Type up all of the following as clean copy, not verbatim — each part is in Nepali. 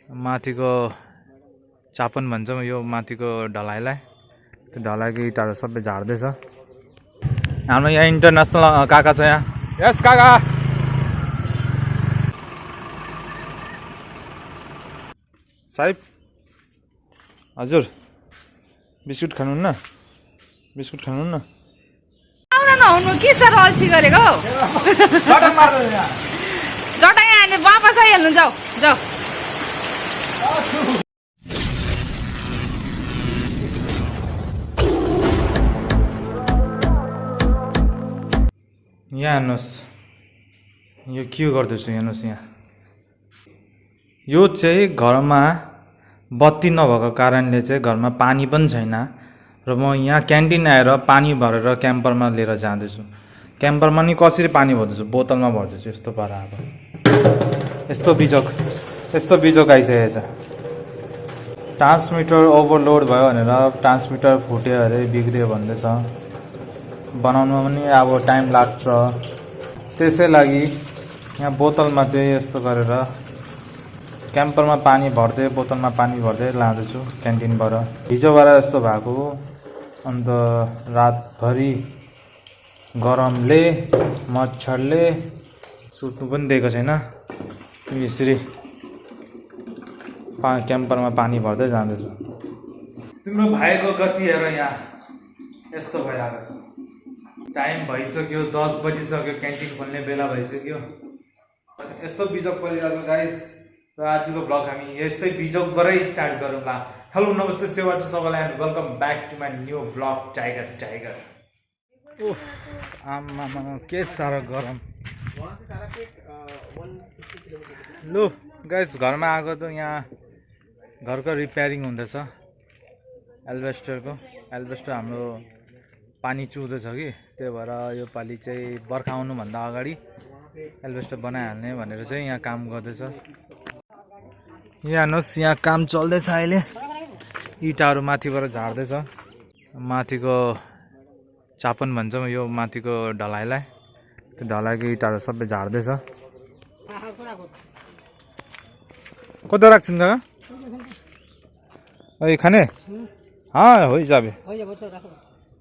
माथिको चापन भन्छौँ यो माथिको ढलाइलाई। त्यो ढलाइको इँटाहरू सबै झार्दैछ। हाम्रो यहाँ इन्टरनेसनल काका छ यहाँ। यस काका। साहिब हजुर बिस्कुट खानुहुन्न? बिस्कुट खानुहुन्न? नहुनु के सर अल्छी गरेको जटा यहाँ वापस आइहाल्नु जाऊ जाऊ। यहाँ हेर्नुहोस् यो के गर्दैछु हेर्नुहोस् यहाँ। यो चाहिँ घरमा बत्ती नभएको कारणले चाहिँ घरमा पानी पनि छैन र म यहाँ क्यान्टिन आएर पानी भरेर क्याम्परमा लिएर जाँदैछु। क्याम्परमा नि कसरी पानी भर्दैछु? बोतलमा भर्दैछु। यस्तो पारा अब यस्तो बिजोक आइसकेको छ। ट्रान्समिटर ओभरलोड भयो भनेर ट्रान्समिटर फुट्यो अरे बिग्रियो भन्दैछ। बनाउनुमा पनि अब टाइम लाग्छ। त्यसै लागि यहाँ बोतलमा चाहिँ यस्तो गरेर क्याम्परमा पानी भर्दै बोतलमा पानी भर्दै लाँदैछु क्यान्टिनबाट। हिजोबाट यस्तो भएको अन्त रातभरि गरमले मच्छरले सुत्नु पनि दिएको छैन। यसरी क्याम्परमा पानी भर्दै जाँदैछु। तिम्रो भाइको गति हेर यहाँ यस्तो भइरहेको छ। टाइम भइसक्यो 10 बजिसक्यो। क्यान्टिन खोल्ने बेला भइसक्यो। यस्तो बिजोक परिरहेको गाइस। र आजको ब्लग हामी यस्तै बिजोकबाटै स्टार्ट गरौँला। हेलो नमस्ते सेवा छ सबैलाई and welcome back to my new blog tiger. उफ आमा के साह्रो गरम। लु गाइस घरमा आएको त यहाँ घरको रिपेयरिङ हुँदैछ। एल्बेस्टर हाम्रो पानी चुहुँदैछ कि त्यही भएर यो पालि चाहिँ बर्खा आउनुभन्दा अगाडि एल्बेस्टर बनाइहाल्ने भनेर चाहिँ यहाँ काम गर्दैछ। यहाँ हेर्नुहोस् यहाँ काम चल्दैछ अहिले। इँटाहरू माथिबाट झार्दैछ। माथिको चापन भन्छौँ यो माथिको ढलाइलाई। त्यो ढलाइको इँटाहरू सबै झार्दैछ। कता राख्छन् दादा? এখানে? हाँ हो जाबे।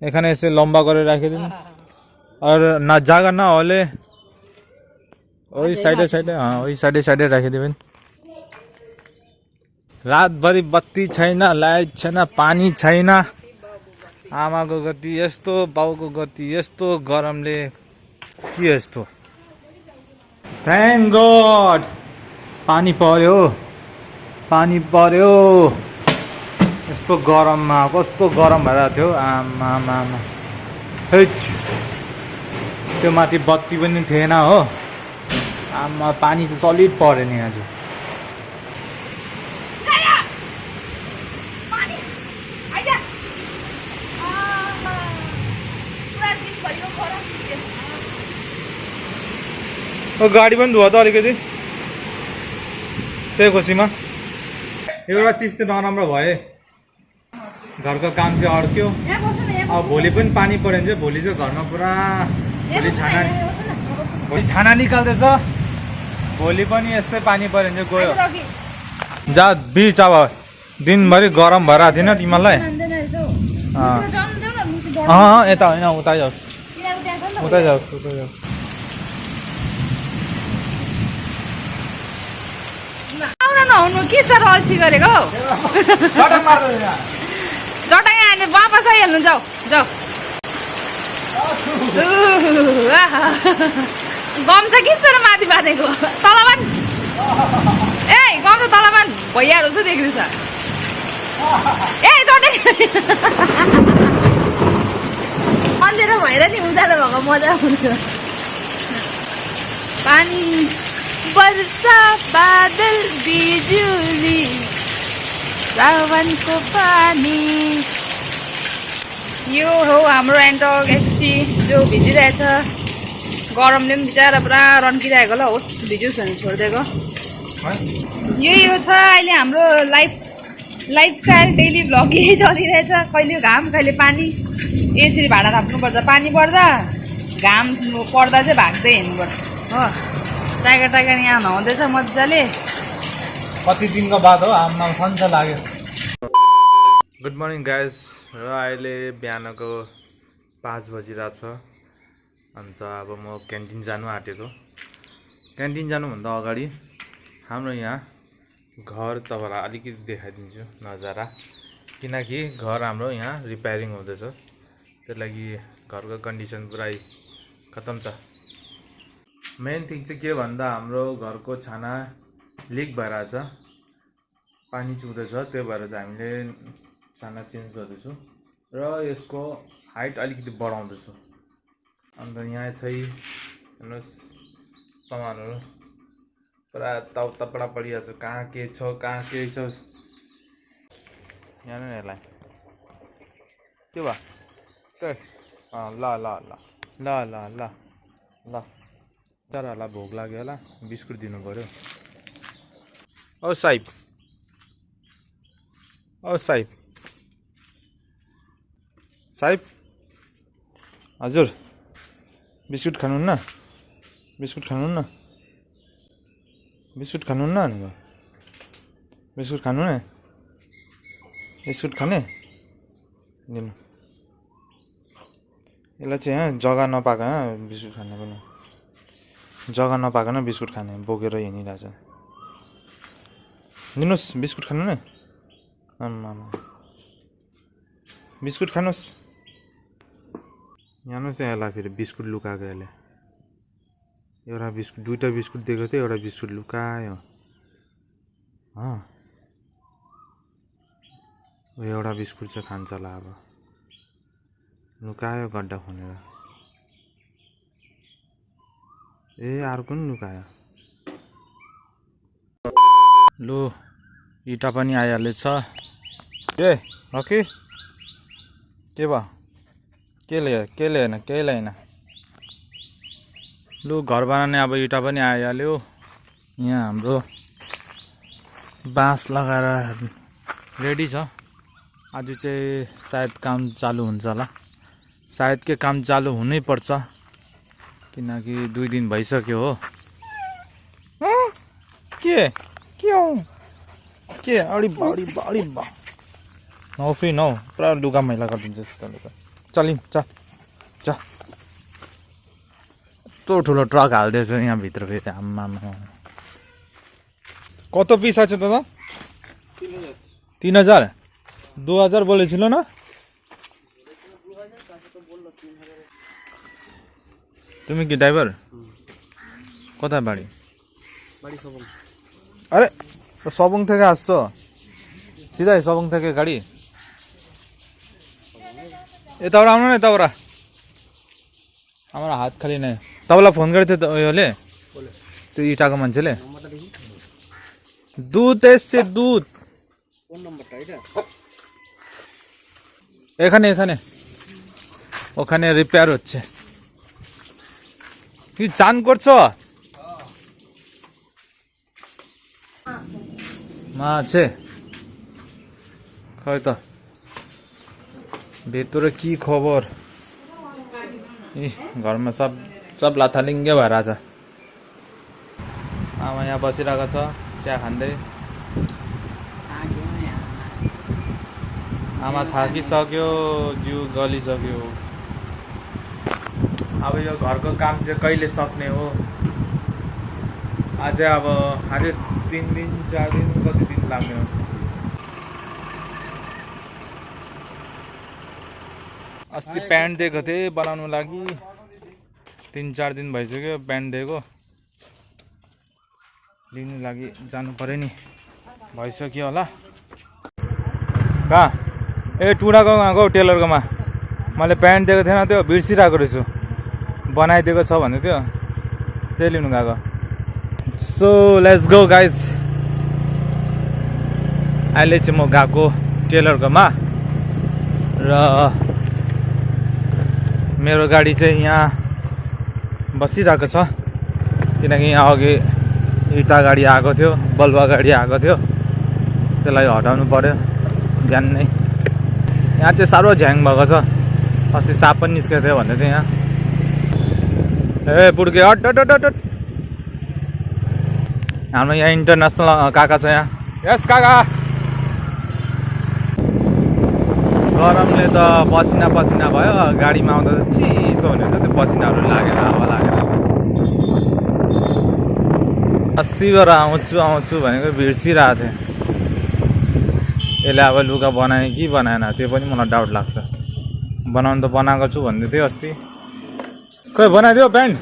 এখানে ऐसे लंबा করে রাখে দিন और ना জায়গা না হলে ওই সাইডে हाँ ওই साइडे राखी दिबेन। रातभरि बत्ती छैन, लाइट छैन, पानी छैन। आमाको गति यस्तो, बाउको गति यस्तो, गरमले के यस्तो। थ्याङ्क गॉड पानी पर्यो। यस्तो गरममा कस्तो गरम भइरहेको थियो आमा। हेट त्यो माथि बत्ती पनि थिएन हो आमा। पानी चाहिँ सलिड पऱ्यो नि आज। गाडी पनि धुवा त अलिकति त्यही खुसीमा। एउटा चिज त नराम्रो भए घरको काम चाहिँ अड्क्यो। अब भोलि पनि पानी पऱ्यो भने चाहिँ भोलि चाहिँ घरमा पुरा भोलि छाना निकाल्दैछ। भोलि पनि यस्तै पानी पऱ्यो भने चाहिँ गयो। जा बिच अब दिनभरि गरम भइरहेको थिएन तिमीलाई? यता होइन उता जाओस्। नहुनु के सर अल्छी गरेको जटा यहाँ वापस आइहाल्नु जाऊ जाऊ। गम छ कि सर माथि बाँधेको तलमान। ए गम त तलमान भइहाल्यो छ देख्दैछ। ए जटा अँधेरो भएर नि उज्यालो भएको मजा आउँछ। पानी वर्षा बादल बिजुली सावनको पानी। यो हो हाम्रो एन्टर्क एक्सटी जो भिजिरहेछ। गरमले पनि बिचरा पुरा रन्किरहेको होला। होस् भिजोस् भने छोडिदिएको। यही हो छ अहिले हाम्रो लाइफस्टाइल डेली भ्लग यही चलिरहेछ। कहिले घाम कहिले पानी। यसरी भाडा थाप्नुपर्छ। पानी पर्दा घाम पर्दा चाहिँ भाग्दै हिँड्नुपर्छ हो। टाइगर यहाँ नुहाउँदैछ मजाले। कति दिनको बाद हो आम्मा सन्च लाग्यो। Good morning guys. र अहिले बिहानको 5 बजिरहेको छ। अन्त अब म क्यान्टिन जानु आँटेको। क्यान्टिन जानुभन्दा अगाडि हाम्रो यहाँ घर तपाईँलाई अलिकति देखाइदिन्छु नजारा, किनकि घर हाम्रो यहाँ रिपेयरिङ हुँदैछ। त्यही लागि घरको कन्डिसन पुरै खतम छ। मेन थिङ चाहिँ के भन्दा हाम्रो घरको छाना लिक भइरहेछ, पानी चुख्दैछ। त्यो भएर चाहिँ हामीले छाना चेन्ज गर्दैछौँ र यसको हाइट अलिकति बढाउँदैछु। अन्त यहाँ चाहिँ हेर्नुहोस् सामानहरू पुरा तपडा पडिरहेको छ, कहाँ के छ कहाँ के छ। यहाँ नै यसलाई के भयो ल ल ल ल ल ल ल चराहरूलाई भोक लाग्यो होला, बिस्कुट दिनु पर्यो। ओ साहिब, ओ साहिब, साहिब हजुर बिस्कुट खानुहुन्न? बिस्कुट खानुहुन्न? बिस्कुट खानुहुन्न भनेको? बिस्कुट खानु न? बिस्कुट खाने लिनु। यसलाई चाहिँ यहाँ जग्गा नपाएको बिस्कुट खाने पनि, जग्गा नपाएको बिस्कुट खाने बोकेर हिँडिरहेछ। लिनुहोस् बिस्कुट खानु न। आम्मा बिस्कुट खानुहोस्। यहाँ चाहिँ यसलाई फेरि बिस्कुट लुकाएको यसले। एउटा बिस्कुट, दुईवटा बिस्कुट दिएको थियो, एउटा बिस्कुट लुकायो। एउटा बिस्कुट चाहिँ खान्छ होला अब, लुकायो गड्डा खनेर। ए अर्को नि लुकायो। लु इँटा पनि आइहालेछ। के हो कि के भयो? के ल्याएन? केही ल्याएन। लु घर बनाउने अब इँटा पनि आइहाल्यो। यहाँ हाम्रो बाँस लगाएर रेडी छ। आज चाहिँ सायद काम चालु हुन्छ होला। सायद के काम चालु हुनै पर्छ, किनकि 2 दिन भइसक्यो हो। के अडी नौ फ्री नौ पुरा लुगा मैला गरिदिन्छ त। चलिम च यत्रो ठुलो ट्रक हाल्दैछ यहाँ भित्र फेरि। आम्मामा কত পিস আছে দাদা? 3000 2000 বলেছিল না? তুমি কি ড্রাইভার? কোথায় বাড়ি? বাড়ি সবং। আরে তো সবং থেকে আসছো? সিধাই সবং থেকে গাড়ি? ए तबरा आउनु न तबरा। हाम्रो हात खाली नै। तपाईँलाई फोन गरेको थियो उयोले, त्यो इटाको मान्छेले। দুধ এসছে দুধ। কোন নাম্বারটা এটা? এখানে ওখানে রিপেয়ার হচ্ছে। কি চান করছো? মা আছে কই তো ভিতরে কি খবর? घरमा सब लाथालिङ्गे भएर छ। आमा यहाँ बसिरहेको छ चिया खाँदै। आमा थाकिसक्यो, जिउ गलिसक्यो। अब यो घरको काम चाहिँ कहिले सक्ने हो? अझै 3 दिन 4 दिन कति दिन लाग्ने हो? अस्ति प्यान्ट दिएको थिएँ बनाउनु लागि, 3-4 दिन भइसक्यो प्यान्ट दिएको। लिनु लागि जानु पर्यो नि, भइसक्यो होला। कहाँ? ए टुडाको गएको टेलरकोमा। मैले प्यान्ट दिएको थिएन, त्यो बिर्सिरहेको रहेछु। बनाइदिएको छ भन्दै थियो, त्यही लिनु गएको। So let's go guys. अहिले चाहिँ म गएको टेलरकोमा र मेरो गाडी चाहिँ यहाँ बसिरहेको छ, किनकि यहाँ अघि इटा गाडी आएको थियो, बलुवा गाडी आएको थियो, त्यसलाई हटाउनु पर्यो बिहान नै। यहाँ चाहिँ साह्रो झ्याङ भएको छ, अस्ति साप पनि निस्केको थियो भन्दै थियो यहाँ। ए पुड्के हट हट हट हट। हाम्रो यहाँ इन्टरनेसनल काका छ यहाँ। यस काका। गरमले त पसिना पसिना भयो, गाडीमा आउँदा त चिसो हुने त्यो पसिनाहरू लागेर हावा लागेर। अस्तिबाट आउँछु भनेको बिर्सिरहेको थिएँ। यसले अब लुगा बनायो कि बनाएन त्यो पनि मलाई डाउट लाग्छ। बनाउनु त बनाएको छु भन्दै थियो अस्ति। खोइ बनाइदियो प्यान्ट?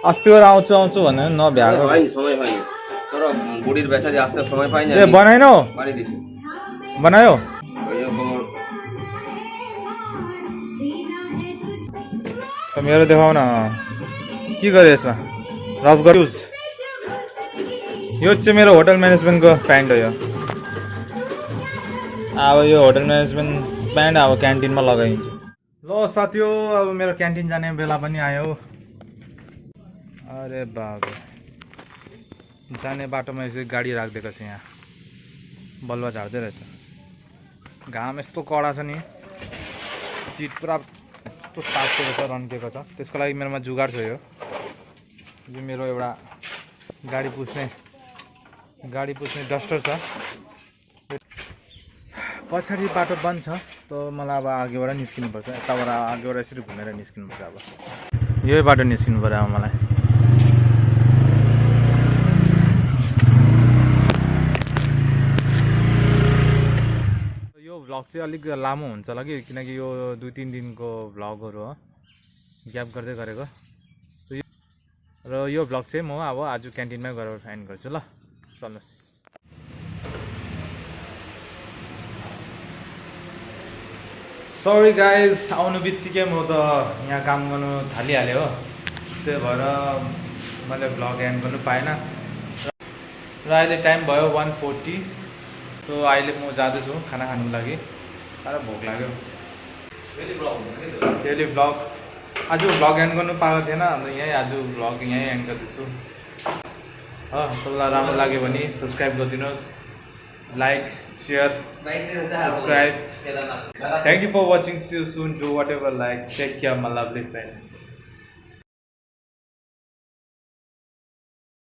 अस्तिबाट आउँछु भनेर नभ्याएको। ए बनाएनौ? बनायो? मेरो देखाउ न के गरे यसमा। रफ गर्युज। यो चाहिँ मेरो होटल म्यानेजमेन्टको प्यान्ट हो यो। अब यो होटल म्यानेजमेन्ट प्यान्ट अब क्यान्टिनमा लगाइन्छ। ल साथीहो, अब मेरो क्यान्टिन जाने बेला पनि आयो। अरे बाबा, जाने बाटोमा यसरी गाडी राखिदिएको छ यहाँ, बलुवा झार्दै रहेछ। घाम यस्तो कडा छ नि, सिट पुरा यस्तो तातेको छ, रन्केको छ। त्यसको लागि मेरोमा जुगाड छ। यो मेरो एउटा गाडी पुस्ने डस्टर छ। पछाडि बाटो बन्द छ, त मलाई अब अघिबाट निस्किनुपर्छ। यताबाट अघिबाट यसरी घुमेर निस्किनुपर्छ। अब यही बाटो निस्किनु पऱ्यो अब मलाई। यो भ्लग चाहिँ अलिक लामो हुन्छ होला कि, किनकि यो 2-3 दिनको भ्लगहरू हो, ग्याप गर्दै गरेको। र यो भ्लग चाहिँ म अब आज क्यान्टिनमै गएर फाइन गर्छु। ल चल्नुहोस्। सरी गाइज, आउनु बित्तिकै म त यहाँ काम गर्नु थालिहालेँ हो, त्यही भएर मैले भ्लग एन्ड गर्नु पाएन। र अहिले टाइम भयो 1:40। सो अहिले म जाँदैछु खाना खानुको लागि। साह्रो भोक लाग्यो। डेली भ्लग आज भ्लग एन्ड गर्नु पाएको थिएन, अन्त यहीँ आज भ्लग यहीँ एन्ड गर्दैछु। तपाईँलाई राम्रो लाग्यो भने सब्सक्राइब गरिदिनुहोस्, like, share, subscribe. Thank you for watching. See you soon. Do whatever like. Take care, my lovely friends.